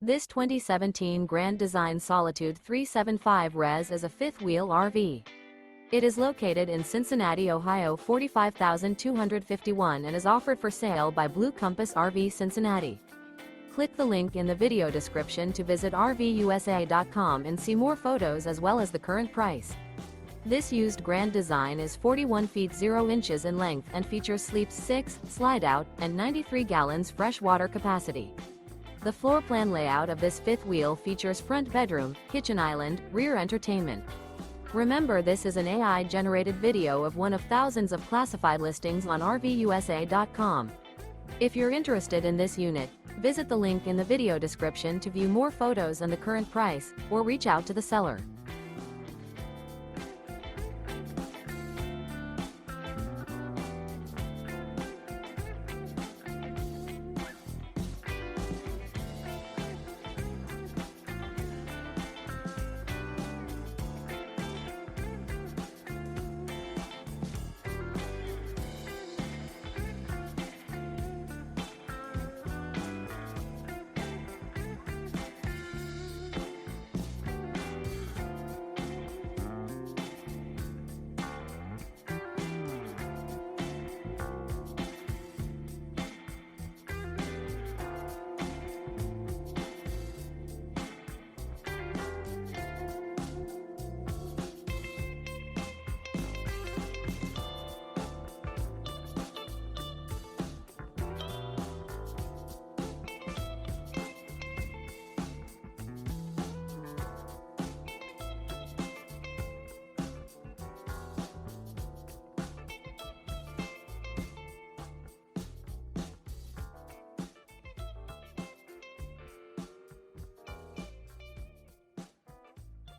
This 2017 Grand Design Solitude 375 Res is a fifth-wheel RV. It is located in Cincinnati, Ohio 45251 and is offered for sale by Blue Compass RV Cincinnati. Click the link in the video description to visit RVUSA.com and see more photos as well as the current price. This used Grand Design is 41 feet 0 inches in length and features sleeps 6, slide-out, and 93 gallons fresh water capacity. The floor plan layout of this fifth wheel features front bedroom, kitchen island, rear entertainment. Remember, this is an AI-generated video of one of thousands of classified listings on RVUSA.com. If you're interested in this unit, visit the link in the video description to view more photos and the current price, or reach out to the seller.